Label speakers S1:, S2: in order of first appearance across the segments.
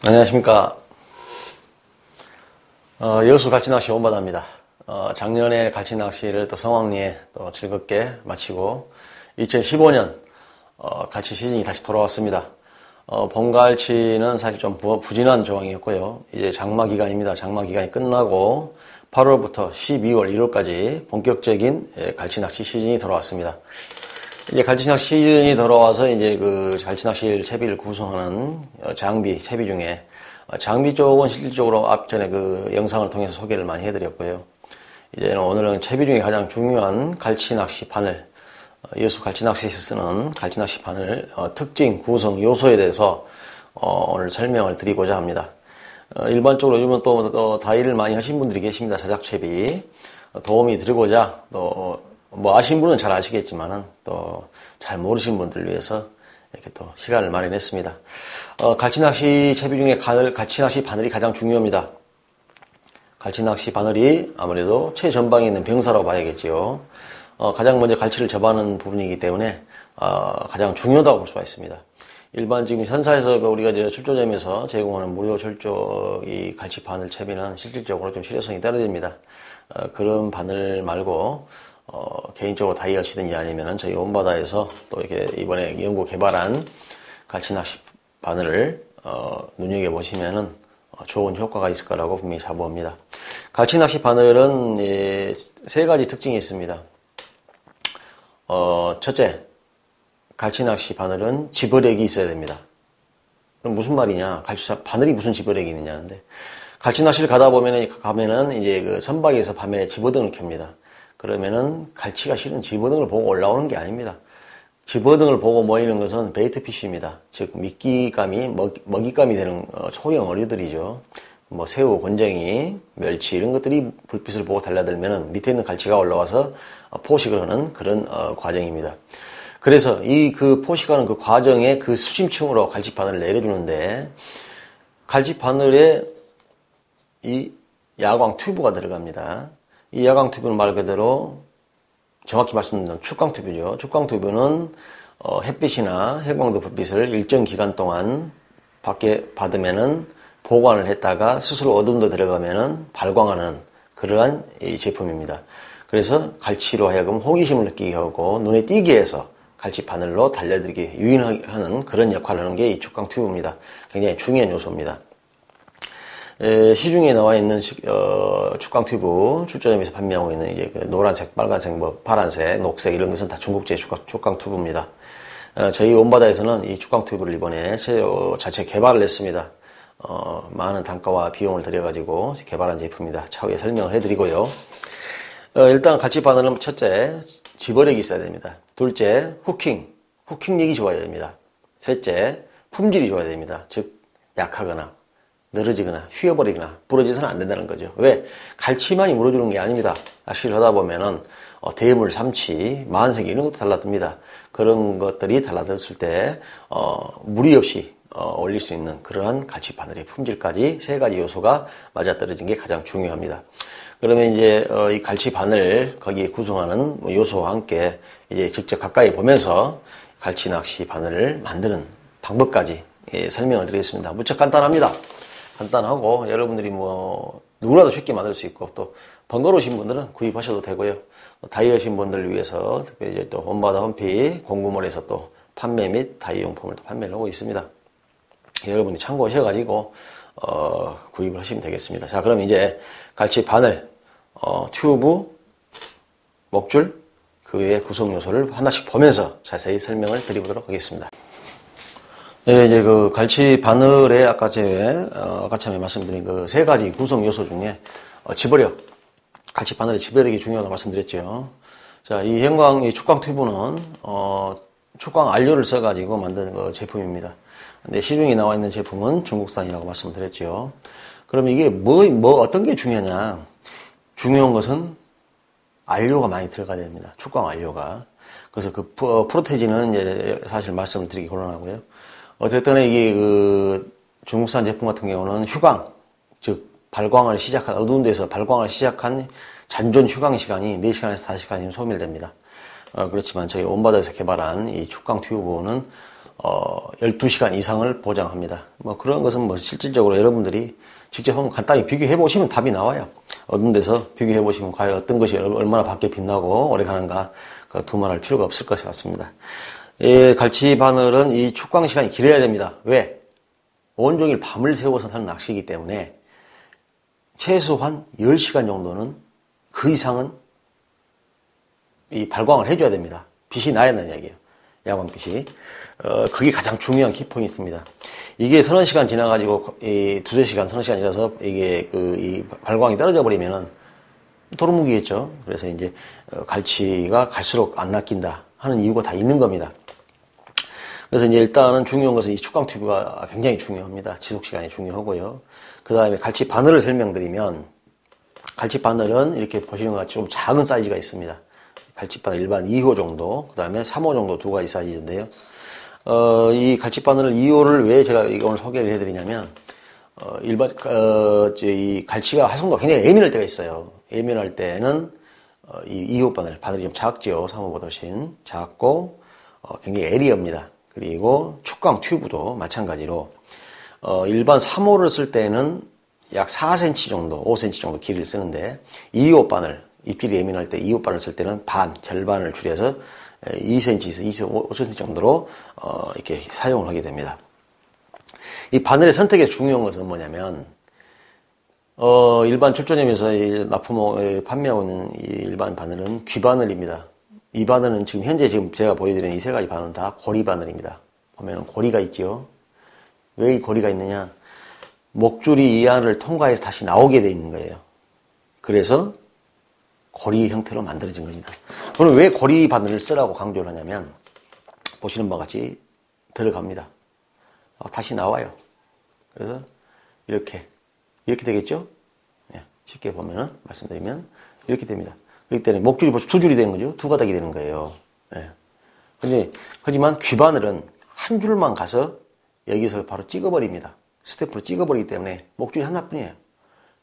S1: 안녕하십니까. 여수 갈치낚시 온바다입니다. 작년에 갈치낚시를 또 성황리에 또 즐겁게 마치고 2015년 갈치 시즌이 다시 돌아왔습니다. 봄갈치는 사실 좀 부진한 조항이었고요. 이제 장마 기간입니다. 장마 기간이 끝나고 8월부터 12월, 1월까지 본격적인 갈치낚시 시즌이 돌아왔습니다. 이제 갈치낚시 시즌이 돌아와서 이제 그 갈치낚시 채비를 구성하는 장비, 채비 중에 장비 쪽은 실질적으로 앞전에 그 영상을 통해서 소개를 많이 해드렸고요. 이제는 오늘은 채비 중에 가장 중요한 갈치낚시 바늘, 여수 갈치낚시에서 쓰는 갈치낚시 바늘 특징, 구성, 요소에 대해서 오늘 설명을 드리고자 합니다. 일반적으로 요즘은 또 다이를 많이 하신 분들이 계십니다. 자작채비 도움이 드리고자 또 뭐 아신 분은 잘 아시겠지만은 또 잘 모르신 분들을 위해서 이렇게 또 시간을 마련했습니다. 갈치낚시 채비 중에 갈치낚시 바늘이 가장 중요합니다. 갈치낚시 바늘이 아무래도 최전방에 있는 병사라고 봐야겠지요. 가장 먼저 갈치를 접하는 부분이기 때문에 가장 중요하다고 볼 수가 있습니다. 일반 지금 현사에서 우리가 이제 출조점에서 제공하는 무료 철조 이 갈치 바늘 채비는 실질적으로 좀 실효성이 떨어집니다. 그런 바늘 말고 개인적으로 다이 하시든지 아니면은 저희 온바다에서 또 이렇게 이번에 연구 개발한 갈치낚시 바늘을 눈여겨보시면은 좋은 효과가 있을 거라고 분명히 자부합니다. 갈치낚시 바늘은 세 가지 특징이 있습니다. 첫째, 갈치낚시 바늘은 집어력이 있어야 됩니다. 그럼 무슨 말이냐? 바늘이 무슨 집어력이 있느냐는데, 갈치낚시를 가면은 이제 그 선박에서 밤에 집어등을 켭니다. 그러면은 갈치가 실은 집어등을 보고 올라오는 게 아닙니다. 집어등을 보고 모이는 것은 베이트피쉬입니다. 즉 미끼감이 먹잇감이 되는 소형 어류들이죠. 뭐 새우, 곤쟁이, 멸치 이런 것들이 불빛을 보고 달려들면은 밑에 있는 갈치가 올라와서 포식을 하는 그런 과정입니다. 그래서 그 포식하는 그 과정에 그 수심층으로 갈치 바늘을 내려주는데, 갈치 바늘에 이 야광 튜브가 들어갑니다. 이 야광 튜브는 말 그대로 정확히 말씀드리면 축광 튜브죠. 축광 튜브는 햇빛이나 해광도 불빛을 일정 기간 동안 밖에 받으면은 보관을 했다가 스스로 어둠도 들어가면은 발광하는 그러한 이 제품입니다. 그래서 갈치로 하여금 호기심을 느끼게 하고 눈에 띄게 해서 갈치 바늘로 달려들게 유인하는 그런 역할을 하는 게 이 축광 튜브입니다. 굉장히 중요한 요소입니다. 시중에 나와 있는 축광 튜브 출조점에서 판매하고 있는 이제 그 노란색, 빨간색, 뭐 파란색, 녹색 이런 것은 다 중국제 축광 튜브입니다. 저희 온바다에서는 이 축광 튜브를 이번에 자체 개발을 했습니다. 많은 단가와 비용을 들여가지고 개발한 제품입니다. 차후에 설명을 해드리고요. 일단 갈치 바늘은 첫째, 집어력이 있어야 됩니다. 둘째, 후킹력이 좋아야 됩니다. 셋째, 품질이 좋아야 됩니다. 즉 약하거나 늘어지거나 휘어버리거나 부러져서는 안 된다는 거죠. 왜? 갈치만이 물어주는 게 아닙니다. 낚시를 하다 보면은 대물, 삼치, 만색이 이런 것도 달라듭니다. 그런 것들이 달라졌을 때 무리 없이 올릴 수 있는 그러한 갈치 바늘의 품질까지 세 가지 요소가 맞아떨어진 게 가장 중요합니다. 그러면 이제 이 갈치 바늘 거기에 구성하는 요소와 함께 이제 직접 가까이 보면서 갈치 낚시 바늘을 만드는 방법까지 설명을 드리겠습니다. 무척 간단합니다. 간단하고 여러분들이 뭐 누구라도 쉽게 만들 수 있고 또 번거로우신 분들은 구입하셔도 되고요. 다이 하신 분들을 위해서 특별히 이제 또 온바다 홈피 공구몰에서 또 판매 및 다이 용품을 또 판매를 하고 있습니다. 여러분이 참고하셔가지고 구입을 하시면 되겠습니다. 자, 그럼 이제 갈치 바늘, 튜브, 목줄 그 외의 구성 요소를 하나씩 보면서 자세히 설명을 드리도록 하겠습니다. 예, 이제 그 갈치 바늘에 아까 처음에 말씀드린 그 세 가지 구성 요소 중에 집어력, 갈치 바늘의 집어력이 중요하다고 말씀드렸죠. 자, 이 축광 튜브는 축광 안료를 써가지고 만든 제품입니다. 근데 시중에 나와 있는 제품은 중국산이라고 말씀드렸죠. 그럼 이게 어떤 게 중요하냐? 중요한 것은 안료가 많이 들어가야 됩니다. 축광 안료가. 그래서 그 프로테지는 이제 사실 말씀을 드리기 곤란하고요. 어쨌든 이게 그 중국산 제품 같은 경우는 휴광, 즉 발광을 시작한 어두운 데서 발광을 시작한 잔존 휴광 시간이 4시간에서 5시간이면 소멸됩니다. 그렇지만 저희 온바다에서 개발한 이 축광 튜브는 12시간 이상을 보장합니다. 뭐 그런 것은 뭐 실질적으로 여러분들이 직접 한번 간단히 비교해 보시면 답이 나와요. 어떤 데서 비교해 보시면 과연 어떤 것이 얼마나 밖에 빛나고 오래 가는가 두말할 필요가 없을 것 같습니다. 갈치 바늘은 이 축광 시간이 길어야 됩니다. 왜? 온종일 밤을 새워서 하는 낚시이기 때문에 최소한 10시간 정도는 그 이상은 이 발광을 해줘야 됩니다. 빛이 나야 된다는 이야기예요. 야광빛이. 그게 가장 중요한 키포인트입니다. 이게 서너 시간 지나가지고, 두세 시간, 서너 시간 지나서 이게 이 발광이 떨어져 버리면은 도루묵이겠죠. 그래서 이제 갈치가 갈수록 안 낚인다 하는 이유가 다 있는 겁니다. 그래서 이제 일단은 중요한 것은 이 축광 튜브가 굉장히 중요합니다. 지속 시간이 중요하고요. 그 다음에 갈치 바늘을 설명드리면, 갈치 바늘은 이렇게 보시는 것 같이 좀 작은 사이즈가 있습니다. 갈치 바늘 일반 2호 정도, 그 다음에 3호 정도 두 가지 사이즈인데요. 이 갈치 바늘 2호를 왜 제가 오늘 소개를 해드리냐면, 이 갈치가 활성도가 굉장히 예민할 때가 있어요. 예민할 때는, 이 2호 바늘이 좀 작죠. 3호보다 훨씬 작고, 굉장히 에리어입니다. 그리고 축광 튜브도 마찬가지로, 일반 3호를 쓸 때는 약 4cm 정도, 5cm 정도 길이를 쓰는데, 2호 바늘, 입질이 예민할 때 2호 바늘 쓸 때는 절반을 줄여서 2cm에서 2.5cm 정도로, 이렇게 사용을 하게 됩니다. 이 바늘의 선택에 중요한 것은 뭐냐면, 일반 출조점에서 납품을 판매하고 있는 이 일반 바늘은 귀바늘입니다. 이 바늘은 현재 제가 보여드리는 이 세 가지 바늘은 다 고리 바늘입니다. 보면은 고리가 있죠. 왜 이 고리가 있느냐? 목줄이 이 안을 통과해서 다시 나오게 돼 있는 거예요. 그래서 고리 형태로 만들어진 겁니다. 저는 왜 고리 바늘을 쓰라고 강조를 하냐면, 보시는 바와 같이 들어갑니다. 다시 나와요. 그래서 이렇게 되겠죠? 네, 쉽게 보면은, 말씀드리면, 이렇게 됩니다. 그렇기 때문에 목줄이 벌써 두 줄이 되는 거죠. 두 가닥이 되는 거예요. 네. 하지만 귀바늘은 한 줄만 가서 여기서 바로 찍어버립니다. 스태프로 찍어버리기 때문에 목줄이 하나뿐이에요.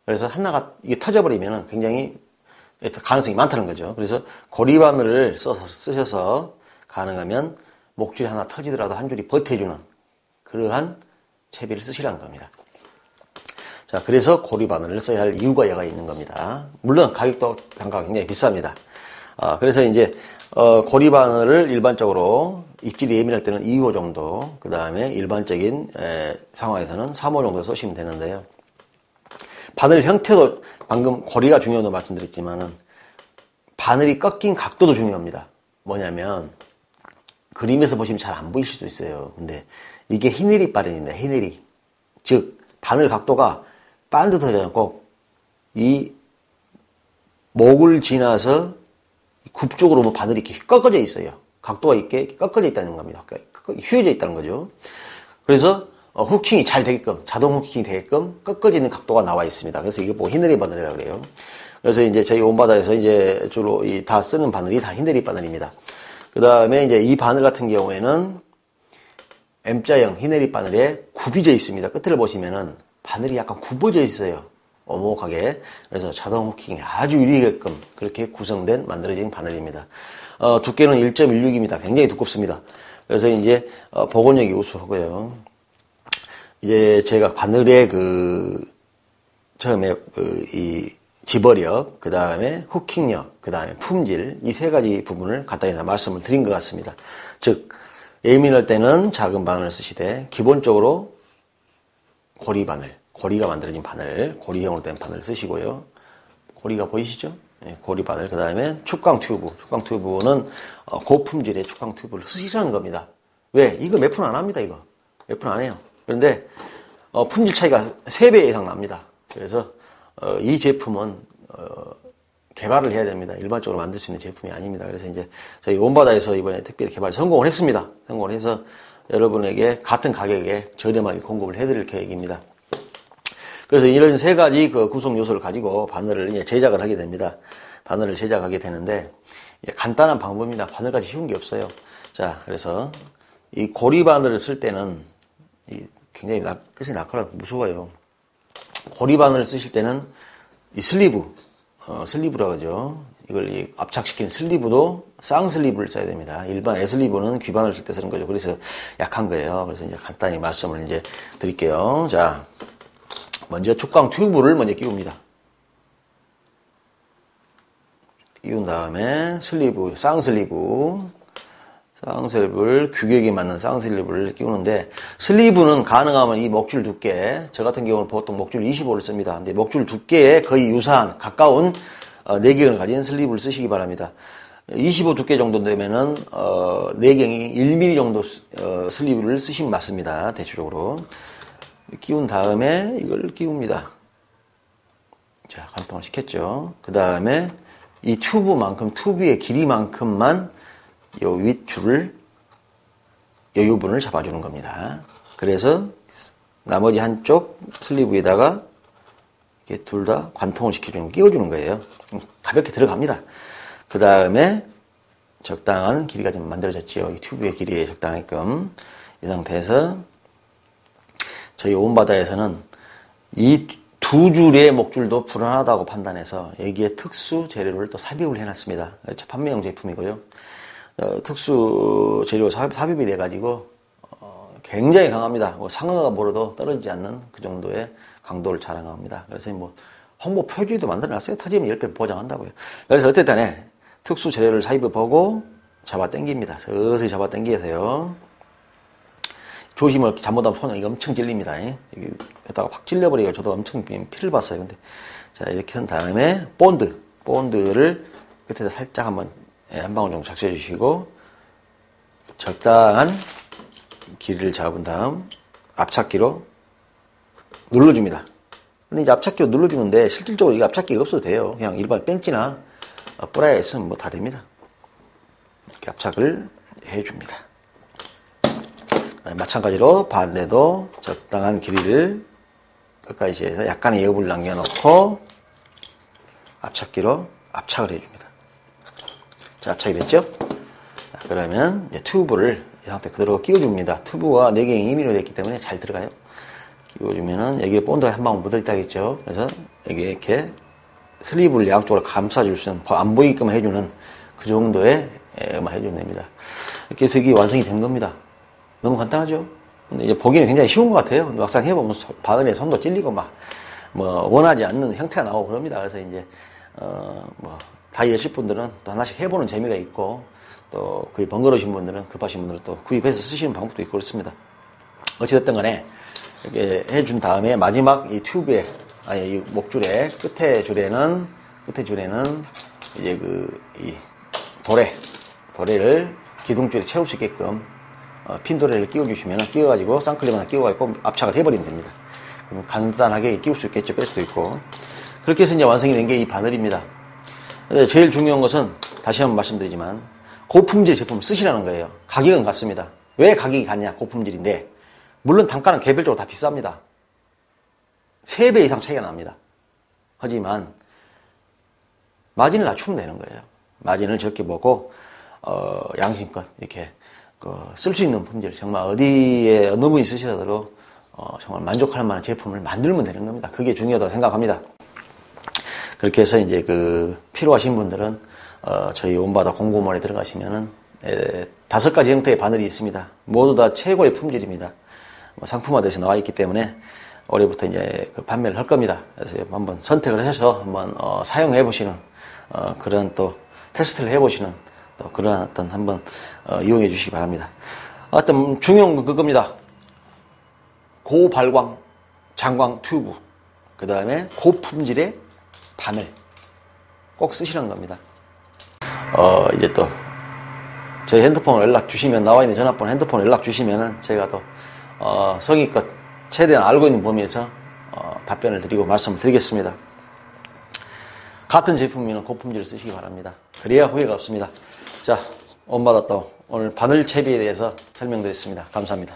S1: 그래서 하나가 이게 터져버리면 굉장히 가능성이 많다는 거죠. 그래서 고리바늘을 쓰셔서 가능하면 목줄이 하나 터지더라도 한 줄이 버텨주는 그러한 채비를 쓰시라는 겁니다. 자, 그래서 고리바늘을 써야 할 이유가 여가 있는 겁니다. 물론 가격도 단가가 굉장히 비쌉니다. 그래서 이제 고리바늘을 일반적으로 입질이 예민할 때는 2호 정도, 그 다음에 일반적인 상황에서는 3호 정도 쓰시면 되는데요. 바늘 형태도 방금 고리가 중요하다고 말씀드렸지만은 바늘이 꺾인 각도도 중요합니다. 뭐냐면 그림에서 보시면 잘 안 보일 수도 있어요. 근데 이게 히네리 바늘입니다. 히네리. 즉 바늘 각도가 반듯하지 않고 이 목을 지나서 굽쪽으로 바늘이 이렇게 꺾어져 있어요. 각도가 있게 꺾어져 있다는 겁니다. 휘어져 있다는 거죠. 그래서 후킹이 잘 되게끔, 자동 후킹이 되게끔 꺾어져 있는 각도가 나와 있습니다. 그래서 이게 뭐 히네리 바늘이라고 그래요. 그래서 이제 저희 온바다에서 이제 주로 다 쓰는 바늘이 다 히네리 바늘입니다. 그 다음에 이제 이 바늘 같은 경우에는 M자형 히네리 바늘에 굽이져 있습니다. 끝을 보시면은 바늘이 약간 굽어져 있어요. 오목하게. 그래서 자동 후킹이 아주 유리하게끔 그렇게 구성된 만들어진 바늘입니다. 두께는 1.16입니다. 굉장히 두껍습니다. 그래서 이제 보건력이 우수하고요. 이제 제가 바늘의 처음에 이 집어력, 그 다음에 후킹력, 그 다음에 품질, 이 세 가지 부분을 간단히 말씀을 드린 것 같습니다. 즉, 예민할 때는 작은 바늘을 쓰시되, 기본적으로 고리바늘, 고리가 만들어진 바늘, 고리형으로 된 바늘을 쓰시고요. 고리가 보이시죠? 네, 고리바늘, 그 다음에 축광 튜브. 축광 튜브는 고품질의 축광 튜브를 쓰시라는 겁니다. 왜? 이거 몇 푼 안 합니다, 이거. 몇 푼 안 해요. 그런데, 품질 차이가 3배 이상 납니다. 그래서, 이 제품은, 개발을 해야 됩니다. 일반적으로 만들 수 있는 제품이 아닙니다. 그래서 이제 저희 온바다에서 이번에 특별히 개발 성공을 했습니다. 성공을 해서 여러분에게 같은 가격에 저렴하게 공급을 해드릴 계획입니다. 그래서 이런 세 가지 구성 요소를 가지고 바늘을 이제 제작을 하게 됩니다. 바늘을 제작하게 되는데, 간단한 방법입니다. 바늘같이 쉬운 게 없어요. 자, 그래서 이 고리 바늘을 쓸 때는 굉장히 끝이 날카롭고 무서워요. 고리 바늘을 쓰실 때는 이 슬리브라고 하죠. 이걸 압착시킨 슬리브도 쌍슬리브를 써야 됩니다. 일반 애슬리브는 귀반을 쓸 때 쓰는 거죠. 그래서 약한 거예요. 그래서 이제 간단히 말씀을 이제 드릴게요. 자, 먼저 축광 튜브를 먼저 끼웁니다. 끼운 다음에 슬리브, 쌍슬리브를 규격에 맞는 쌍슬리브를 끼우는데, 슬리브는 가능하면 이 목줄 두께, 저 같은 경우는 보통 목줄 25를 씁니다. 근데 목줄 두께에 거의 유사한 가까운 내경을 가진 슬리브를 쓰시기 바랍니다. 25 두께 정도 되면은 내경이 1mm 정도 슬리브를 쓰시면 맞습니다. 대체적으로 끼운 다음에 이걸 끼웁니다. 자, 관통을 시켰죠. 그 다음에 이 튜브의 길이만큼만 요 윗줄을 여유분을 잡아주는 겁니다. 그래서 나머지 한쪽 슬리브에다가 이렇게 둘 다 관통을 시켜주는, 끼워주는 거예요. 가볍게 들어갑니다. 그 다음에 적당한 길이가 좀 만들어졌죠. 이 튜브의 길이에 적당하게끔. 이 상태에서 저희 온바다에서는 이 두 줄의 목줄도 불안하다고 판단해서 여기에 특수 재료를 또 삽입을 해놨습니다. 판매용 제품이고요. 특수 재료 삽입이 돼가지고 굉장히 강합니다. 상어가 물어도 떨어지지 않는 그 정도의 강도를 자랑합니다. 그래서 뭐 홍보 표지도 만들어놨어요. 터지면 10배 보장한다고요. 그래서 어쨌든 특수 재료를 삽입해보고 잡아 당깁니다. 서서히 잡아 당기세요. 조심을 잘못하면 손이 엄청 찔립니다. 여기다가 확 찔려버리고 저도 엄청 피를 봤어요. 근데 자, 이렇게 한 다음에 본드를 끝에다 살짝 한 방울 정도 작시해 주시고 적당한 길이를 잡은 다음 압착기로 눌러줍니다. 근데 이제 압착기로 눌러주는데 실질적으로 이 압착기가 없어도 돼요. 그냥 일반 벤치나 뿌라에 있으면 뭐 다 됩니다. 이렇게 압착을 해줍니다. 마찬가지로 반대도 적당한 길이를 끝까지 해서 약간의 여분을 남겨놓고 압착기로 압착을 해줍니다. 자, 압착이 됐죠? 자, 그러면 이제 튜브를 이 상태 그대로 끼워줍니다. 튜브가 내경이 2mm 됐기 때문에 잘 들어가요. 끼워주면은 여기에 본드가 한 방울 묻어있다 했죠. 그래서 여기에 이렇게 슬리브를 양쪽으로 감싸줄 수 있는, 안 보이게끔 해주는 그 정도의 해주면 됩니다. 이렇게 해서 이게 완성이 된 겁니다. 너무 간단하죠? 근데 이제 보기는 굉장히 쉬운 것 같아요. 막상 해보면 바늘에 손도 찔리고 원하지 않는 형태가 나오고 그럽니다. 그래서 이제, 다이 하실 분들은 또 하나씩 해보는 재미가 있고, 또 거의 번거로우신 분들은, 급하신 분들은 또 구입해서 쓰시는 방법도 있고 그렇습니다. 어찌됐든 간에, 이렇게 해준 다음에 마지막 이 이 목줄의 끝에 줄에는 이제 이 도래를 기둥줄에 채울 수 있게끔 핀도레를 끼워가지고 쌍클립 하나 끼워가지고 압착을 해버리면 됩니다. 그럼 간단하게 끼울 수 있겠죠. 뺄 수도 있고. 그렇게 해서 이제 완성이 된 게 이 바늘입니다. 근데 제일 중요한 것은 다시 한번 말씀드리지만 고품질 제품을 쓰시라는 거예요. 가격은 같습니다. 왜 가격이 같냐? 고품질인데 물론 단가는 개별적으로 다 비쌉니다. 3배 이상 차이가 납니다. 하지만 마진을 낮추면 되는 거예요. 마진을 적게 보고 양심껏 이렇게 쓸 수 있는 품질, 정말 어디에 어느 분이 쓰시더라도 정말 만족할 만한 제품을 만들면 되는 겁니다. 그게 중요하다고 생각합니다. 그렇게 해서 이제 필요하신 분들은 저희 온바다 공구몰에 들어가시면은 5가지 형태의 바늘이 있습니다. 모두 다 최고의 품질입니다. 상품화돼서 나와 있기 때문에 올해부터 이제 판매를 할 겁니다. 그래서 한번 선택을 하셔서 한번 사용해 보시는 그런 또 테스트를 해보시는 또 그런 어떤 한번 이용해 주시기 바랍니다. 어떤 중요한 건 그겁니다. 고발광 장광 튜브, 그 다음에 고품질의 바늘 꼭 쓰시는 겁니다. 이제 또 저희 핸드폰 연락 주시면, 나와 있는 전화번호 핸드폰 연락 주시면은 저희가 또 성의껏 최대한 알고 있는 범위에서 답변을 드리고 말씀을 드리겠습니다. 같은 제품이면 고품질을 쓰시기 바랍니다. 그래야 후회가 없습니다. 자, 온바다 또 오늘 바늘 채비에 대해서 설명드렸습니다. 감사합니다.